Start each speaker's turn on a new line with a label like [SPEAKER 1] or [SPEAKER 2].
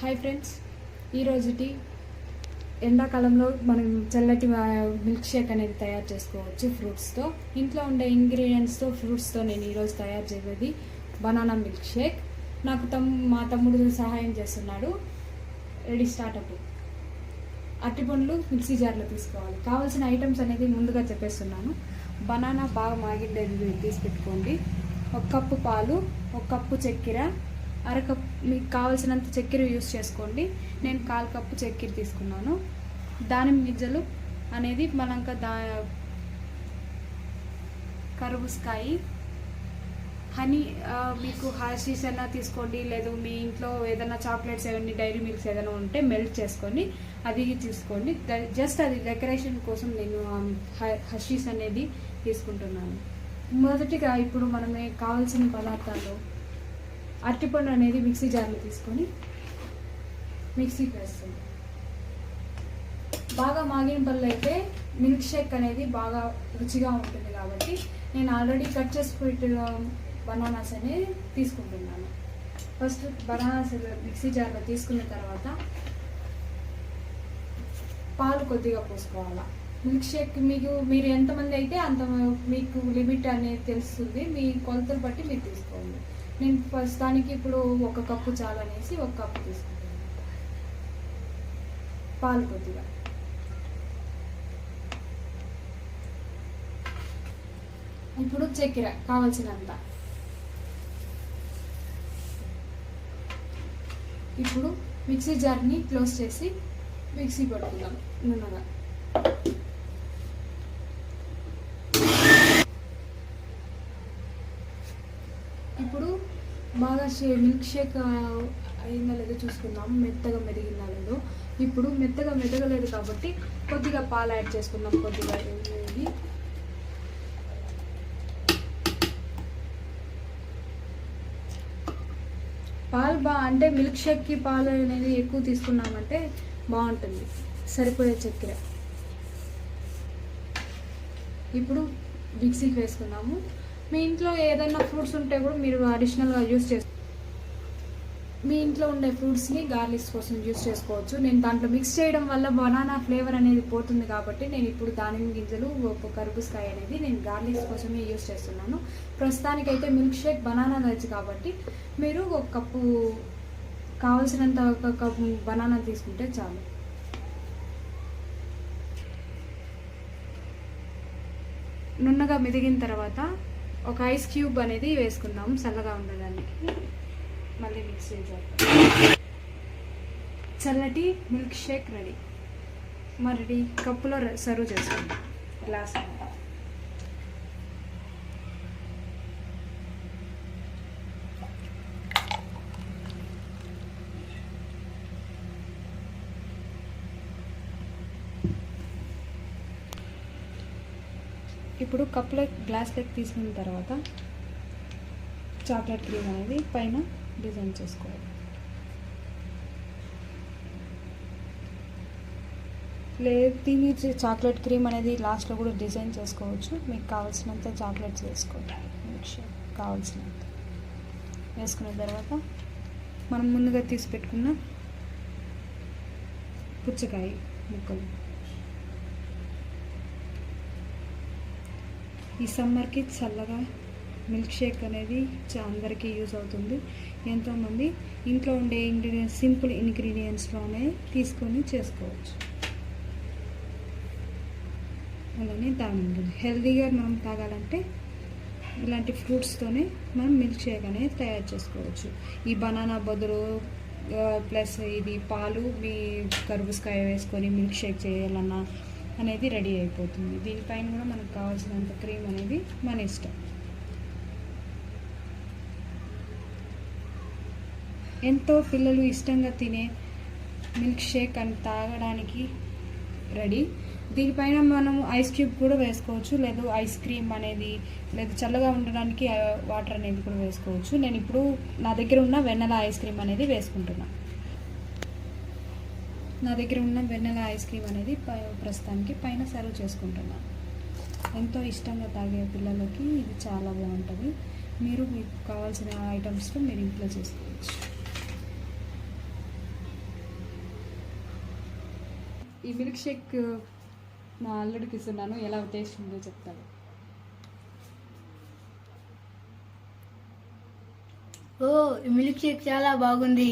[SPEAKER 1] Hi friends, ఈరోజుటి ఎండాకాలంలో మనం చల్లటి మిల్క్ షేక్ అనేది తయారు చేసుకోవచ్చు ఫ్రూట్స్తో. ఇంట్లో ఉండే ఇంగ్రీడియంట్స్తో ఫ్రూట్స్తో నేను ఈరోజు తయారు చేసేది బనానా మిల్క్ షేక్. నాకు మా తమ్ముడు సహాయం చేస్తున్నాడు. Ready startup. అరటిపండ్లు మిక్సీ జార్లో తీసుకోవాలి. కావాల్సిన ఐటమ్స్ అనేది ముందుగా చెప్పేస్తున్నాను. బనానా బాగా మాగిండేది తీసి పెట్టుకోండి. 1 కప్పు పాలు, 1 కప్పు చక్కెర, అరకప్పు మీకు కావాల్సినంత చక్కెర యూస్ చేసుకోండి. నేను 1/4 కప్పు చక్కెర తీసుకున్నాను. దానిమ్మ గింజలు అనేది మనంక కర్బూజకాయ, హనీ, మీకు హార్షీస్ అయినా తీసుకోండి, లేదు మీ ఇంట్లో ఏదైనా చాక్లెట్స్ ఏమైనా డైరీ మిల్క్స్ ఏదైనా ఉంటే మెల్ట్ చేసుకొని అది తీసుకోండి. జస్ట్ అది డెకరేషన్ కోసం నేను హర్షీస్ అనేది తీసుకుంటున్నాను. మొదటిగా ఇప్పుడు మనమే కావాల్సిన పదార్థాలు అరటిపండు అనేది మిక్సీ జార్లో తీసుకొని మిక్సీకి వేస్తుంది. బాగా మాగిన పళ్ళు అయితే మిల్క్ షేక్ అనేది బాగా రుచిగా ఉంటుంది కాబట్టి నేను ఆల్రెడీ కట్ చేసి పెట్టిన బనానాస్ అనేది తీసుకుంటున్నాను. ఫస్ట్ బనానాస్ మిక్సీ జార్లో తీసుకున్న తర్వాత పాలు కొద్దిగా పోసుకోవాలి. మిల్క్ షేక్ మీరు ఎంతమంది అయితే అంత మీకు లిమిట్ అనేది తెలుస్తుంది. మీ కొలతలు బట్టి మీరు తీసుకోండి. నేను ప్రస్తుతానికి ఇప్పుడు 1 కప్పు చాలు అనేసి 1 కప్పు తీసుకుంటాను. పాలు కొద్దిగా, ఇప్పుడు చక్కెర కావాల్సినంత. ఇప్పుడు మిక్సీ జార్ని క్లోజ్ చేసి మిక్సీ పట్టుకుందాం నున్నగా. ఇప్పుడు బాగా మిల్క్ షేక్ అయిందో లేదో చూసుకుందాం, మెత్తగా మెరిగిందా లేదో. ఇప్పుడు మెత్తగా మెదగలేదు కాబట్టి కొద్దిగా పాలు యాడ్ చేసుకుందాం. కొద్దిగా ఇది పాలు అంటే మిల్క్ షేక్కి పాలు అనేది ఎక్కువ తీసుకున్నామంటే బాగుంటుంది. సరిపోయే చక్కెర ఇప్పుడు మిక్సీకి వేసుకున్నాము. మీ ఇంట్లో ఏదైనా ఫ్రూట్స్ ఉంటే కూడా మీరు అడిషనల్గా యూస్ చేసుకో. మీ ఇంట్లో ఉండే ఫ్రూట్స్ని గార్లిక్స్ కోసం యూస్ చేసుకోవచ్చు. నేను దాంట్లో మిక్స్ చేయడం వల్ల బనానా ఫ్లేవర్ అనేది పోతుంది కాబట్టి నేను ఇప్పుడు దానిమ్మ గింజలు, కర్బూజకాయ అనేది నేను గార్లిక్స్ కోసమే యూస్ చేస్తున్నాను. ప్రస్తుతానికైతే మిల్క్ షేక్ బనానా నచ్చు కాబట్టి మీరు 1 కప్పు కావాల్సినంత 1 కప్పు బనానా తీసుకుంటే చాలు. నున్నగా మెదిగిన తర్వాత ఒక ఐస్ క్యూబ్ అనేది వేసుకుందాం చల్లగా ఉండడానికి. మళ్ళీ మిక్స్ చేద్దాం. చల్లటి మిల్క్ షేక్ రెడీ. మరి కప్పులో సర్వ్ చేసుకోండి. గ్లాస్ ఇప్పుడు కప్లో గ్లాస్లోకి తీసుకున్న తర్వాత చాక్లెట్ క్రీమ్ అనేది పైన డిజైన్ చేసుకోవాలి. లేదు దీని చాక్లెట్ క్రీమ్ అనేది లాస్ట్లో కూడా డిజైన్ చేసుకోవచ్చు. మీకు కావాల్సినంత చాక్లెట్స్ వేసుకోవాలి. కావాల్సినంత వేసుకున్న తర్వాత మనం ముందుగా తీసి పెట్టుకున్న పుచ్చకాయ ముక్కలు. ఈ సమ్మర్కి చల్లగా మిల్క్ షేక్ అనేది అందరికీ యూజ్ అవుతుంది. ఎంతోమంది ఇంట్లో ఉండే సింపుల్ ఇంగ్రీడియంట్స్లోనే తీసుకొని చేసుకోవచ్చు. అలానే దానిమ్మ హెల్తీగా మనం తాగాలంటే ఇలాంటి ఫ్రూట్స్తోనే మనం మిల్క్ షేక్ అనేది తయారు చేసుకోవచ్చు. ఈ బనానా బదులు ప్లస్ ఇది పాలు, మీ కర్బూజకాయ వేసుకొని మిల్క్ షేక్ చేయాలన్నా అనేది రెడీ అయిపోతుంది. దీనిపైన కూడా మనకు కావాల్సినంత క్రీమ్ అనేది మన ఇష్టం. ఎంతో పిల్లలు ఇష్టంగా తినే మిల్క్ షేక్ అని తాగడానికి రెడీ. దీనిపైన మనం ఐస్ క్యూబ్ కూడా వేసుకోవచ్చు, లేదు ఐస్ క్రీమ్ అనేది, లేదు చల్లగా ఉండడానికి వాటర్ అనేది కూడా వేసుకోవచ్చు. నేను ఇప్పుడు నా దగ్గర ఉన్న వెన్నెలా ఐస్ క్రీమ్ అనేది వేసుకుంటున్నాను. నా దగ్గర ఉన్న వెన్నెలా ఐస్ క్రీమ్ అనేది ప్రస్తుతానికి పైన సర్వ్ చేసుకుంటున్నాను. ఎంతో ఇష్టంగా తాగే పిల్లలకి ఇది చాలా బాగుంటుంది. మీరు మీకు కావాల్సిన ఐటమ్స్తో మీరు ఇంట్లో చేసుకోవచ్చు. ఈ మిల్క్ షేక్ మా అల్లుడికి ఇస్తున్నాను, ఎలా టేస్ట్ ఉందో చెప్తాను.
[SPEAKER 2] ఓ, ఈ మిల్క్ షేక్ చాలా బాగుంది.